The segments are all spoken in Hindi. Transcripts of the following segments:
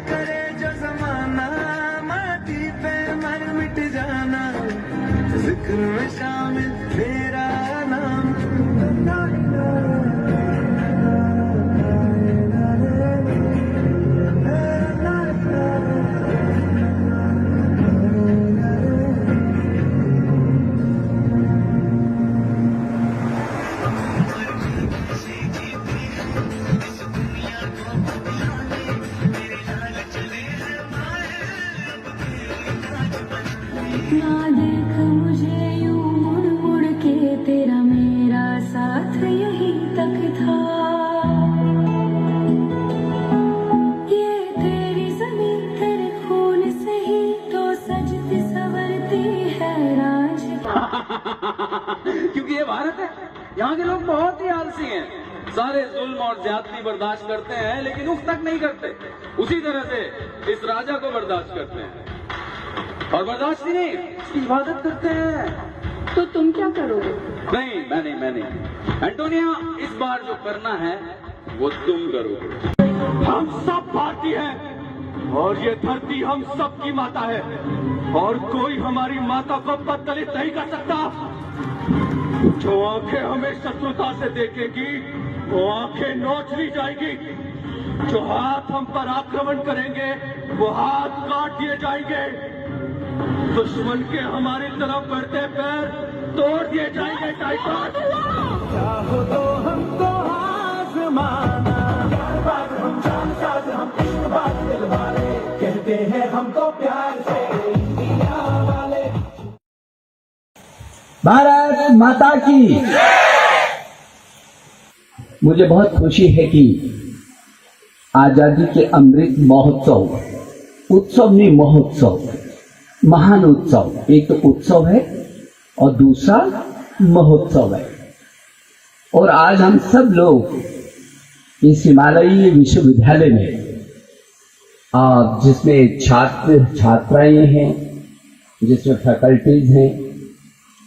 करे जो जमाना, माटी पे मर मिट जाना, जिक्र में शामिल तेरा नाम। ना देख मुझे यूं मुड़ मुड़ के, तेरा मेरा साथ यहीं तक था। ये तेरी ज़मीन तेरे खून से ही तो सजती संवरती है राज। क्योंकि ये भारत है, यहाँ के लोग बहुत ही आलसी हैं। सारे जुल्म और ज्यादती बर्दाश्त करते हैं लेकिन उफ तक नहीं करते। उसी तरह से इस राजा को बर्दाश्त करते हैं और बर्दाश्त ही नहीं, इसकी इबादत करते हैं। तो तुम क्या करोगे? नहीं, मैं नहीं। एंटोनिया, इस बार जो करना है वो तुम करोगे। हम सब भारतीय हैं और ये धरती हम सब की माता है और कोई हमारी माता को पददलित नहीं कर सकता। जो आंखें हमें शत्रुता से देखेगी वो आंखें नोच ली जाएगी। जो हाथ हम पर आक्रमण करेंगे वो हाथ काट दिए जाएंगे। दुश्मन के हमारी तरफ बढ़ते पैर तोड़ दिए जाएंगे। टाइगर, चाहो तो हमको आज़माना, हम जान साज, हम इश्क बात दिल वाले, कहते हैं हमको प्यार से इंडिया वाले। भारत माता की। मुझे बहुत खुशी है कि आजादी के अमृत महोत्सव, उत्सव नहीं महोत्सव, महान उत्सव, एक तो उत्सव है और दूसरा महोत्सव है। और आज हम सब लोग इस हिमालयी विश्वविद्यालय में, जिसमें छात्र छात्राएं हैं, जिसमें फैकल्टीज हैं,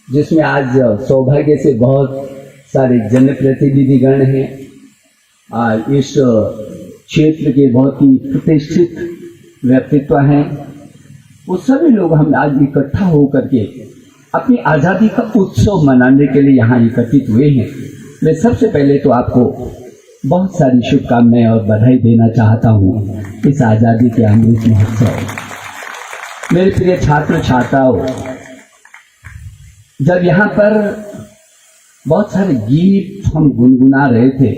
जिसमें आज सौभाग्य से बहुत सारे जनप्रतिनिधिगण हैं, इस क्षेत्र के बहुत ही प्रतिष्ठित व्यक्तित्व हैं, वो सभी लोग हम आज इकट्ठा होकर के अपनी आज़ादी का उत्सव मनाने के लिए यहाँ एकत्रित हुए हैं। मैं सबसे पहले तो आपको बहुत सारी शुभकामनाएं और बधाई देना चाहता हूँ इस आज़ादी के अमृत महोत्सव। मेरे प्रिय छात्र छात्राओं, जब यहाँ पर बहुत सारे गीत हम गुनगुना रहे थे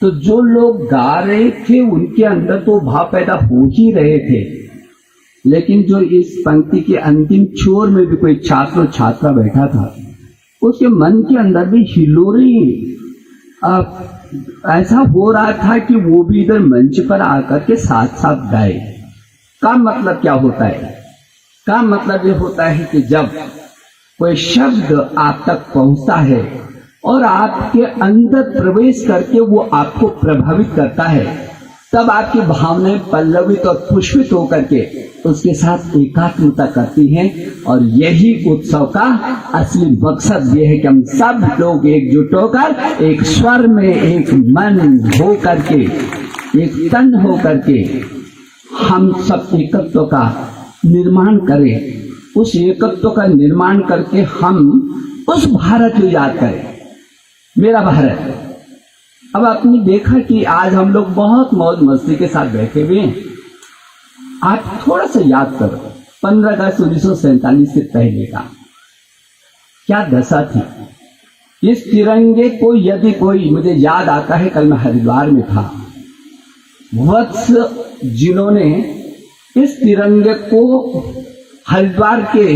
तो जो लोग गा रहे थे उनके अंदर तो भाव पैदा हो ही रहे थे, लेकिन जो इस पंक्ति के अंतिम छोर में भी कोई छात्र छात्रा बैठा था उसके मन के अंदर भी हिलोरे ऐसा हो रहा था कि वो भी इधर मंच पर आकर के साथ साथ गाए। का मतलब क्या होता है? का मतलब ये होता है कि जब कोई शब्द आप तक पहुंचता है और आपके अंदर प्रवेश करके वो आपको प्रभावित करता है, तब आपकी भावनाएं पल्लवित और पुष्पित होकर के उसके साथ एकात्मता करती हैं। और यही उत्सव का असली मकसद ये है कि हम सब लोग एकजुट होकर एक स्वर में, एक मन हो करके, एक तन हो करके हम सब एकत्व का निर्माण करें। उस एकत्व का निर्माण करके हम उस भारत को याद करें, मेरा भारत। अब आपने देखा कि आज हम लोग बहुत मौज मस्ती के साथ बैठे हुए हैं। आप थोड़ा सा याद करो 15 अगस्त 1947 से पहले का क्या दशा थी। इस तिरंगे को यदि कोई, मुझे याद आता है कल मैं हरिद्वार में था, वत्स जिन्होंने इस तिरंगे को हरिद्वार के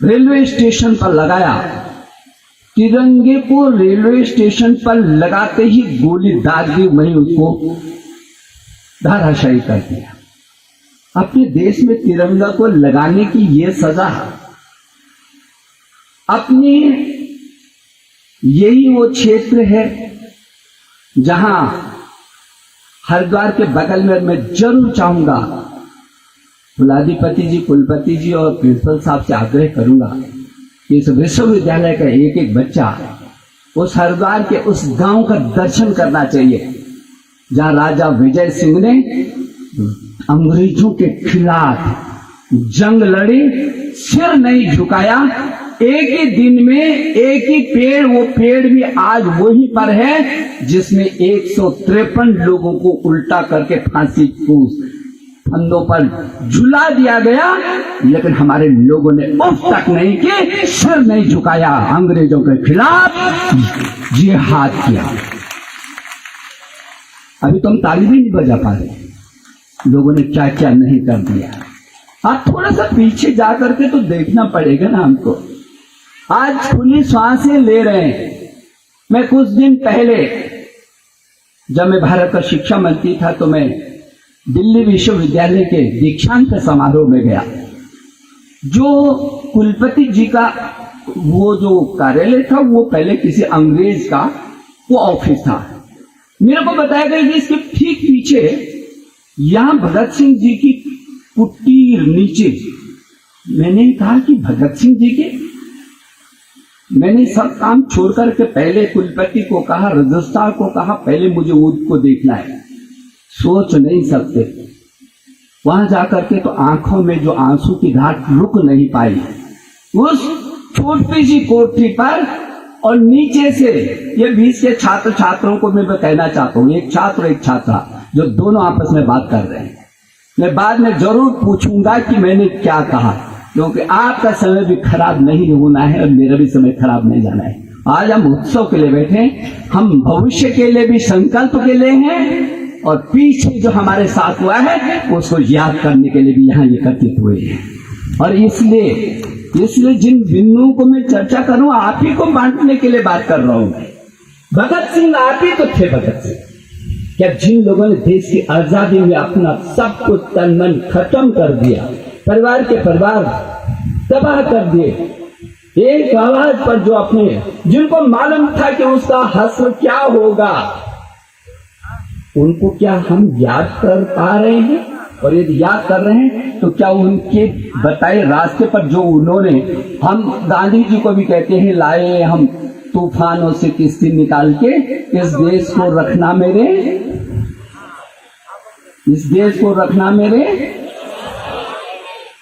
रेलवे स्टेशन पर लगाया, तिरंगे को रेलवे स्टेशन पर लगाते ही गोली दाग दी, वहीं उसको धाराशायी कर दिया। अपने देश में तिरंगा को लगाने की ये सजा, अपने यही वो क्षेत्र है जहां हरिद्वार के बगल में मैं जरूर चाहूंगा, कुलाधिपति जी, कुलपति जी और प्रिंसिपल साहब से आग्रह करूंगा कि इस विश्वविद्यालय का एक एक बच्चा उस हरिद्वार के उस गांव का दर्शन करना चाहिए। जहां राजा विजय सिंह ने अंग्रेजों के खिलाफ जंग लड़ी, सिर नहीं झुकाया। एक ही दिन में एक ही पेड़, वो पेड़ भी आज वहीं पर है जिसमें 153 लोगों को उल्टा करके फांसी को फंदों पर झुला दिया गया, लेकिन हमारे लोगों ने उफ तक नहीं की, सिर नहीं झुकाया, अंग्रेजों के खिलाफ जिहाद किया। अभी तो हम ताली भी नहीं बजा पा रहे, लोगों ने क्या क्या नहीं कर दिया। आप थोड़ा सा पीछे जाकर के तो देखना पड़ेगा ना हमको। आज खुली सांसें ले रहे हैं। मैं कुछ दिन पहले जब मैं भारत का शिक्षा मंत्री था तो मैं दिल्ली विश्वविद्यालय के दीक्षांत समारोह में गया। जो कुलपति जी का वो जो कार्यालय था वो पहले किसी अंग्रेज का वो ऑफिस था। मेरे को बताया गया कि इसके ठीक पीछे यहां भगत सिंह जी की कुटीर नीचे। मैंने कहा कि भगत सिंह जी के, मैंने सब काम छोड़ करके पहले कुलपति को कहा, रजिस्ट्रार को कहा, पहले मुझे उनको देखना है। सोच नहीं सकते, वहां जाकर के तो आंखों में जो आंसू की घाट रुक नहीं पाई। उस छोटी सी कोठरी पर और नीचे से ये बीच के छात्र छात्रों को मैं कहना चाहता हूँ, एक छात्र एक छात्रा जो दोनों आपस में बात कर रहे हैं, मैं बाद में जरूर पूछूंगा कि मैंने क्या कहा, क्योंकि आपका समय भी खराब नहीं होना है और मेरा भी समय खराब नहीं जाना है। आज हम उत्सव के लिए बैठे, हम भविष्य के लिए भी संकल्प के लिए हैं और पीछे जो हमारे साथ हुआ है उसको याद करने के लिए भी यहाँ एकत्रित हुए हैं। और इसलिए जिन बिंदुओं को मैं चर्चा करूं आप ही को बांटने के लिए बात कर रहा हूं। भगत सिंह आप ही तो थे भगत सिंह, क्या जिन लोगों ने देश की आजादी में अपना सब कुछ तन मन खत्म कर दिया, परिवार के परिवार तबाह कर दिए, एक आवाज पर जो अपने, जिनको मालूम था कि उसका हश्र क्या होगा, उनको क्या हम याद कर पा रहे हैं? और यदि याद कर रहे हैं तो क्या उनके बताए रास्ते पर जो उन्होंने, हम गांधी जी को भी कहते हैं, लाए हम तूफानों से किस्ती निकाल के इस देश को रखना मेरे, इस देश को रखना मेरे,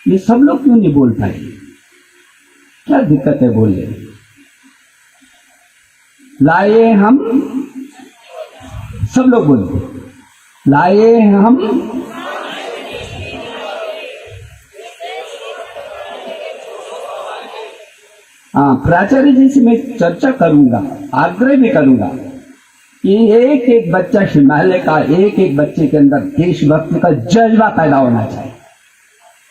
ये सब लोग क्यों नहीं बोल पाए? क्या दिक्कत है बोले? लाए हम, सब लोग बोलते, लाए हम, हाँ, प्राचार्य जी से मैं चर्चा करूंगा, आग्रह भी करूंगा कि एक एक बच्चा हिमालय का, एक एक बच्चे के अंदर देशभक्ति का जज्बा पैदा होना चाहिए।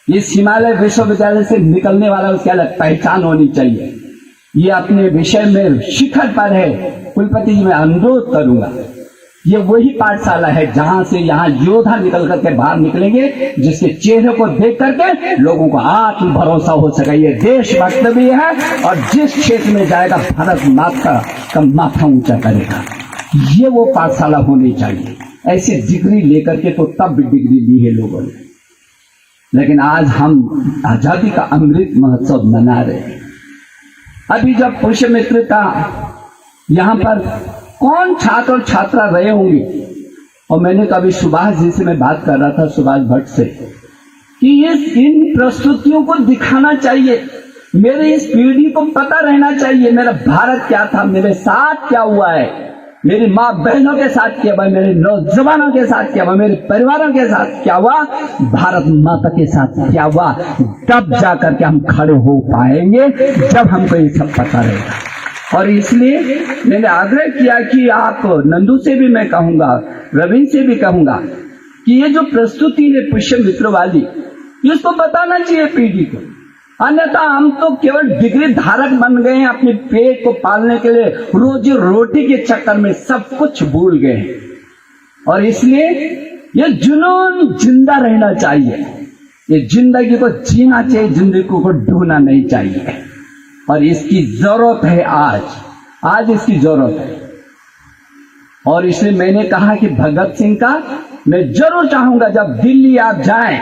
इस हिमालय विश्वविद्यालय से निकलने वाला उसकी अलग पहचान होनी चाहिए। ये अपने विषय में शिखर पर है। कुलपति जी मैं अनुरोध करूंगा, ये वही पाठशाला है जहां से यहाँ योद्धा निकल करके बाहर निकलेंगे, जिसके चेहरे को देख करके लोगों को आत्म भरोसा हो सके ये देशभक्त भी है और जिस क्षेत्र में जाएगा भारत माता का माथा ऊंचा करेगा। ये वो पाठशाला होनी चाहिए। ऐसी डिग्री लेकर के तो तब भी डिग्री ली है लोगों ने, लेकिन आज हम आजादी का अमृत महोत्सव मना रहे हैं। अभी जब पुष्यमित्र का यहाँ पर कौन छात्र और छात्रा रहे होंगे, और मैंने कभी सुभाष जी से मैं बात कर रहा था, सुभाष भट्ट से, कि ये इन प्रस्तुतियों को दिखाना चाहिए, मेरे इस पीढ़ी को पता रहना चाहिए मेरा भारत क्या था, मेरे साथ क्या हुआ है, मेरी माँ बहनों के साथ क्या हुआ, मेरे नौजवानों के साथ क्या हुआ, मेरे परिवारों के साथ क्या हुआ, भारत माता के साथ क्या हुआ। तब जाकर के हम खड़े हो पाएंगे जब हमको ये सब पता रहेगा। और इसलिए मैंने आग्रह किया कि आप नंदू से भी मैं कहूंगा, रविंद्र से भी कहूंगा कि ये जो प्रस्तुति है पुष्यमित्र वाली, इसको बताना चाहिए पीढ़ी को। अन्यथा हम तो केवल डिग्री धारक बन गए हैं, अपने पेट को पालने के लिए रोजी रोटी के चक्कर में सब कुछ भूल गए हैं। और इसलिए ये जुनून जिंदा रहना चाहिए, ये जिंदगी को जीना चाहिए, जिंदगी को ढूंढना नहीं चाहिए। और इसकी जरूरत है, आज इसकी जरूरत है। और इसलिए मैंने कहा कि भगत सिंह का मैं जरूर चाहूंगा जब दिल्ली आप जाएं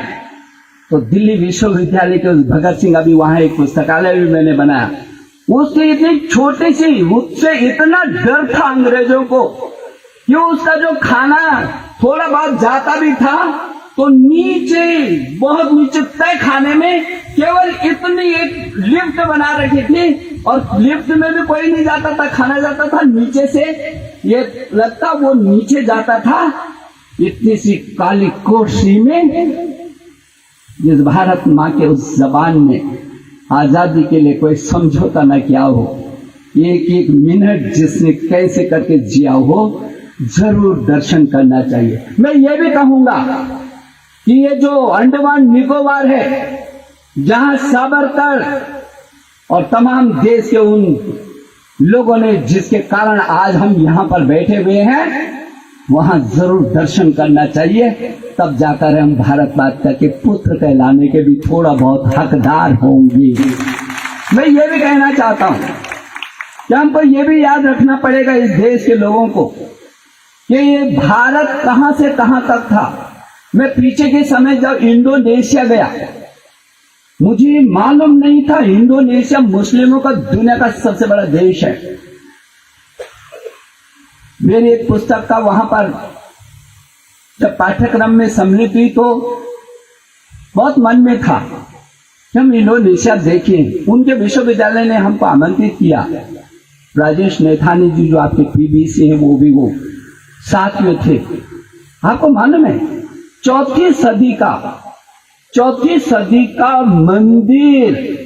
तो दिल्ली विश्वविद्यालय के उस भगत सिंह, अभी वहां एक पुस्तकालय भी मैंने बनाया, उससे इतनी छोटी सी, उससे इतना डर था अंग्रेजों को कि उसका जो खाना थोड़ा बहुत जाता भी था तो नीचे, बहुत नीचे तय खाने में केवल इतनी एक लिफ्ट बना रखी थी और लिफ्ट में भी कोई नहीं जाता था, खाना जाता था नीचे से, ये लगता वो नीचे जाता था इतनी सी काली कोठरी में। जिस भारत माँ के उस जबान में आजादी के लिए कोई समझौता न किया हो, एक एक मिनट जिसने कैसे करके जिया हो, जरूर दर्शन करना चाहिए। मैं ये भी कहूंगा कि ये जो अंडमान निकोबार है, जहां साबरकर और तमाम देश के उन लोगों ने जिसके कारण आज हम यहां पर बैठे हुए हैं, वहां जरूर दर्शन करना चाहिए। तब जाकर हम भारत माता के पुत्र कहलाने के भी थोड़ा बहुत हकदार होंगे। मैं ये भी कहना चाहता हूं कि हमको ये भी याद रखना पड़ेगा इस देश के लोगों को कि ये भारत कहां से कहां तक था। मैं पीछे के समय जब इंडोनेशिया गया, मुझे मालूम नहीं था इंडोनेशिया मुस्लिमों का दुनिया का सबसे बड़ा देश है। मेरी एक पुस्तक का वहां पर जब पाठ्यक्रम में सम्मिलित हुई तो बहुत मन में था कि हम इंडोनेशिया देखें। उनके विश्वविद्यालय ने हमको आमंत्रित किया। राजेश नैथानी जी जो आपके पीबीसी हैं वो भी वो साथ में थे। आपको मालूम है चौथी सदी का मंदिर,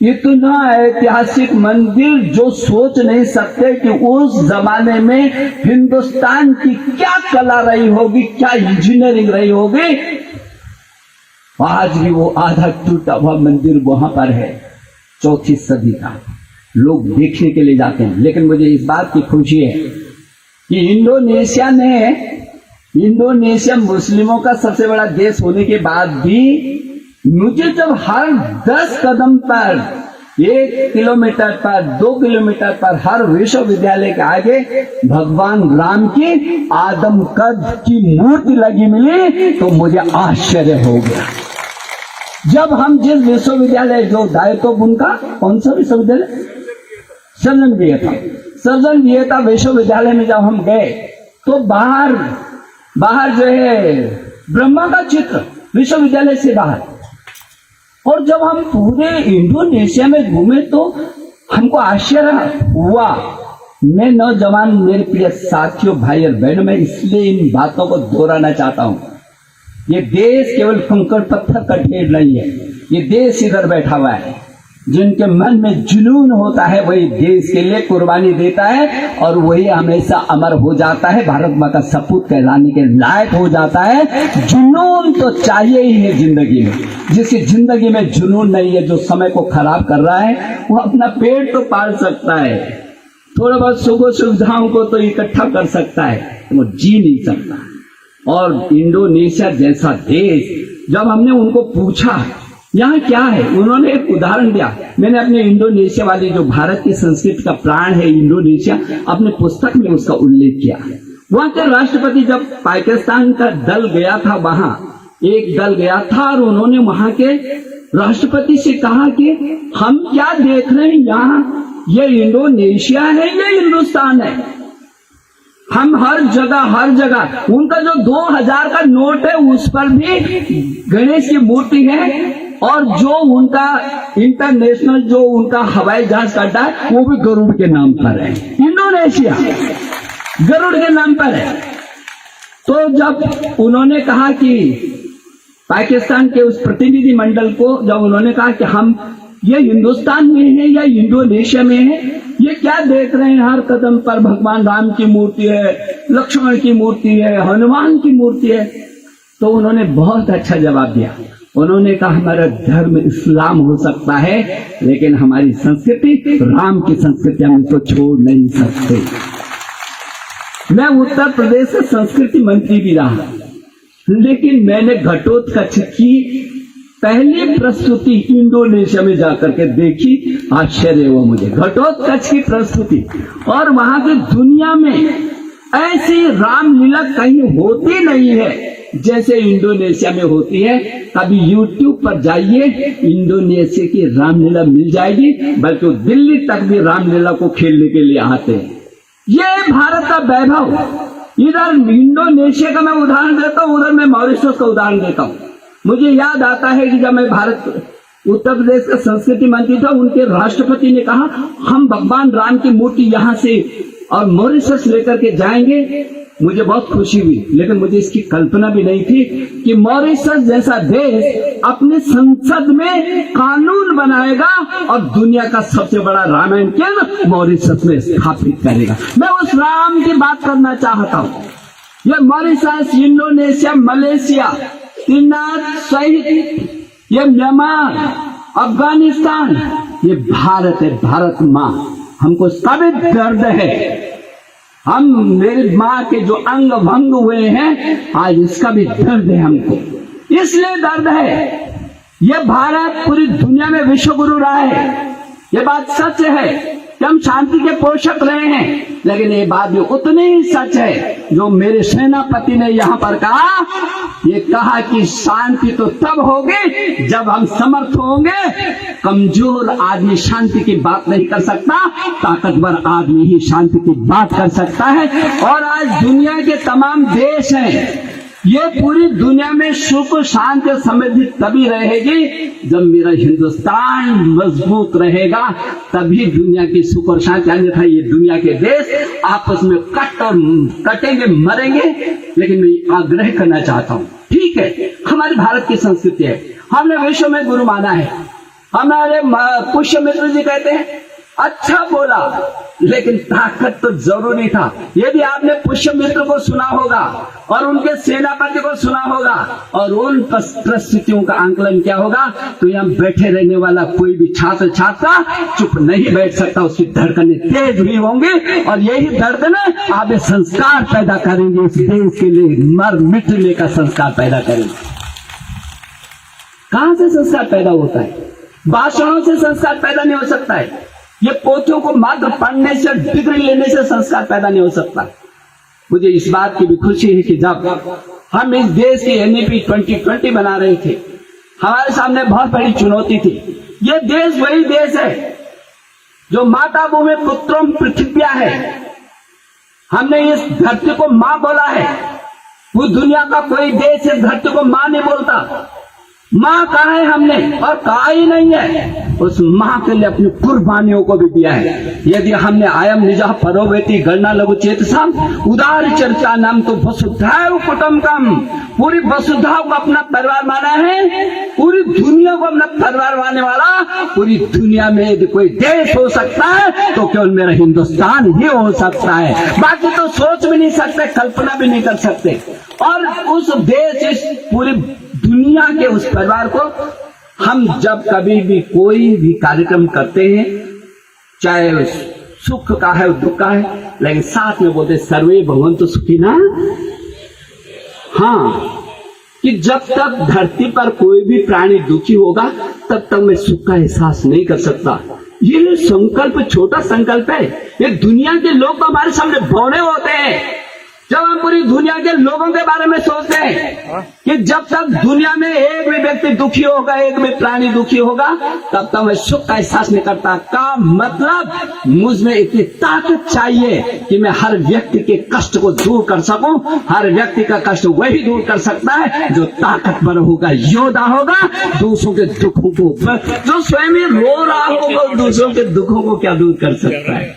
इतना ऐतिहासिक मंदिर जो सोच नहीं सकते कि उस जमाने में हिंदुस्तान की क्या कला रही होगी, क्या इंजीनियरिंग रही होगी। आज भी वो आधा टूटा हुआ मंदिर वहां पर है, चौथी सदी का। लोग देखने के लिए जाते हैं। लेकिन मुझे इस बात की खुशी है कि इंडोनेशिया मुस्लिमों का सबसे बड़ा देश होने के बाद भी मुझे जब हर 10 कदम पर, 1 किलोमीटर पर, 2 किलोमीटर पर हर विश्वविद्यालय के आगे भगवान राम की आदम कद की मूर्ति लगी मिली तो मुझे आश्चर्य हो गया। जब हम जिस विश्वविद्यालय जो दायित्व उनका कौन सा विश्वविद्यालय, सर्जन विजेता विश्वविद्यालय में जब हम गए तो बाहर जो है ब्रह्मा का चित्र विश्वविद्यालय से बाहर। और जब हम पूरे इंडोनेशिया में घूमे तो हमको आश्चर्य हुआ। मैं नौजवान, मेरे प्रिय साथियों, भाई और बहनों, मैं इसलिए इन बातों को दोहराना चाहता हूं। ये देश केवल कंकड़ पत्थर का ढेर नहीं है। ये देश इधर बैठा हुआ है, जिनके मन में जुनून होता है वही देश के लिए कुर्बानी देता है और वही हमेशा अमर हो जाता है, भारत माँ का सपूत कहलाने के लायक हो जाता है। जुनून तो चाहिए ही है जिंदगी में। जिसकी जिंदगी में जुनून नहीं है, जो समय को खराब कर रहा है, वो अपना पेट तो पाल सकता है, थोड़ा बहुत सुख सुविधाओं को तो इकट्ठा कर सकता है, वो जी नहीं सकता। और इंडोनेशिया जैसा देश, जब हमने उनको पूछा यहाँ क्या है, उन्होंने एक उदाहरण दिया। मैंने अपने इंडोनेशिया वाली जो भारत की संस्कृति का प्राण है इंडोनेशिया, अपने पुस्तक में उसका उल्लेख किया। वहां के राष्ट्रपति जब पाकिस्तान का दल गया था, वहां एक दल गया था और उन्होंने वहां के राष्ट्रपति से कहा कि हम क्या देख रहे हैं यहाँ, ये इंडोनेशिया है ये हिंदुस्तान है। हम हर जगह उनका जो 2000 का नोट है उस पर भी गणेश की मूर्ति है और जो उनका इंटरनेशनल जो उनका हवाई जहाज का अड्डा है वो भी गरुड़ के नाम पर है। इंडोनेशिया गरुड़ के नाम पर है। तो जब उन्होंने कहा कि पाकिस्तान के उस प्रतिनिधि मंडल को जब उन्होंने कहा कि हम ये हिंदुस्तान में है या इंडोनेशिया में है, ये क्या देख रहे हैं, हर कदम पर भगवान राम की मूर्ति है, लक्ष्मण की मूर्ति है, हनुमान की मूर्ति है। तो उन्होंने बहुत अच्छा जवाब दिया। उन्होंने कहा हमारा धर्म इस्लाम हो सकता है लेकिन हमारी संस्कृति राम की संस्कृति हम इसको छोड़ नहीं सकते। मैं उत्तर प्रदेश का संस्कृति मंत्री भी रहा, लेकिन मैंने घटोत्कच की पहली प्रस्तुति इंडोनेशिया में जाकर के देखी, आश्चर्य हुआ मुझे। घटोत्कच की प्रस्तुति, और वहां की दुनिया में ऐसी रामलीला कहीं होती नहीं है जैसे इंडोनेशिया में होती है। कभी YouTube पर जाइए, इंडोनेशिया की रामलीला मिल जाएगी, बल्कि दिल्ली तक भी रामलीला को खेलने के लिए आते हैं। ये भारत का वैभव, इधर इंडोनेशिया का मैं उदाहरण देता हूँ, उधर मैं मॉरिशस का उदाहरण देता हूँ। मुझे याद आता है कि जब मैं उत्तर प्रदेश का संस्कृति मंत्री था, उनके राष्ट्रपति ने कहा हम भगवान राम की मूर्ति यहाँ से और मॉरिशस लेकर के जाएंगे। मुझे बहुत खुशी हुई, लेकिन मुझे इसकी कल्पना भी नहीं थी कि मॉरिशस जैसा देश अपने संसद में कानून बनाएगा और दुनिया का सबसे बड़ा रामायण केंद्र मॉरिशस में स्थापित करेगा। मैं उस राम की बात करना चाहता हूँ। ये मॉरिशस, इंडोनेशिया, मलेशिया, त्रिनाद सहित ये म्यांमार, अफगानिस्तान, ये भारत है, भारत माँ। हमको सभी दर्द है। हम मेरी माँ के जो अंग भंग हुए हैं, आज इसका भी दर्द है हमको। इसलिए दर्द है, ये भारत पूरी दुनिया में विश्व गुरु रहा है। ये बात सच है कि हम शांति के पोषक रहे हैं, लेकिन ये बात भी उतनी ही सच है जो मेरे सेनापति ने यहाँ पर कहा। ये कहा कि शांति तो तब होगी जब हम समर्थ होंगे। कमजोर आदमी शांति की बात नहीं कर सकता, ताकतवर आदमी ही शांति की बात कर सकता है। और आज दुनिया के तमाम देश हैं, ये पूरी दुनिया में सुख शांति समृद्धि तभी रहेगी जब मेरा हिंदुस्तान मजबूत रहेगा, तभी दुनिया की सुख और शांति। अन्यथा ये दुनिया के देश आपस में कटेंगे, मरेंगे। लेकिन मैं आग्रह करना चाहता हूँ, ठीक है, हमारी भारत की संस्कृति है, हमने विश्व में गुरु माना है। हमारे पुष्यमित्र जी कहते हैं अच्छा बोला, लेकिन ताकत तो जरूरी था। यदि आपने पुष्यमित्र को सुना होगा और उनके सेनापति को सुना होगा और उन परिस्थितियों का आंकलन किया होगा, तो यहाँ बैठे रहने वाला कोई भी छात्र छात्रा चुप नहीं बैठ सकता। उसकी धड़कनें तेज हुई होंगी और यही धड़कनें आप संस्कार पैदा करेंगे, इस देश के लिए मर मिटने का संस्कार पैदा करेंगे। कहां से संस्कार पैदा होता है? भाषणों से संस्कार पैदा नहीं हो सकता है। ये पोथों को मात्र पढ़ने से, डिग्री लेने से संस्कार पैदा नहीं हो सकता। मुझे इस बात की भी खुशी है कि जब हम इस देश की NEP 2020 बना रहे थे, हमारे सामने बहुत बड़ी चुनौती थी। ये देश वही देश है जो माता भूमि पुत्रम पृथ्व्या है। हमने इस धरती को मां बोला है। वो दुनिया का कोई देश इस धरती को मां नहीं बोलता। माँ कहा है हमने, और कहा ही नहीं है। उस माँ के लिए अपनी कुर्बानियों को भी दिया है। यदि हमने आयम निजा परोवेति गणना लघु चेतसाम उदार चर्चा नाम तो वसुधैव कुटुंबकम, पूरी वसुधा को अपना परिवार माना है, पूरी दुनिया को अपना परिवार मानने वाला। पूरी दुनिया में यदि कोई देश हो सकता है तो केवल मेरा हिंदुस्तान ही हो सकता है। बाकी तो सोच भी नहीं सकते, कल्पना भी नहीं कर सकते। और उस देश, इस पूरी दुनिया के उस परिवार को हम जब कभी भी कोई भी कार्यक्रम करते हैं, चाहे सुख का है दुख का है, लेकिन साथ में बोलते सर्वे भवन्तु सुखिनः। हाँ, कि जब तक धरती पर कोई भी प्राणी दुखी होगा तब तक मैं सुख का एहसास नहीं कर सकता। ये संकल्प छोटा संकल्प है। ये दुनिया के लोग हमारे सामने बौने होते हैं जब हम पूरी दुनिया के लोगों के बारे में सोचते हैं कि जब तक दुनिया में एक भी व्यक्ति दुखी होगा, एक भी प्राणी दुखी होगा, तब तक मैं सुख का एहसास नहीं करता। का मतलब मुझ में इतनी ताकत चाहिए कि मैं हर व्यक्ति के कष्ट को दूर कर सकूं। हर व्यक्ति का कष्ट वही दूर कर सकता है जो ताकतवर होगा, योद्धा होगा। दूसरों के दुखों को, जो स्वयं रो रहा होगा, दूसरों के दुखों को क्या दूर कर सकता है?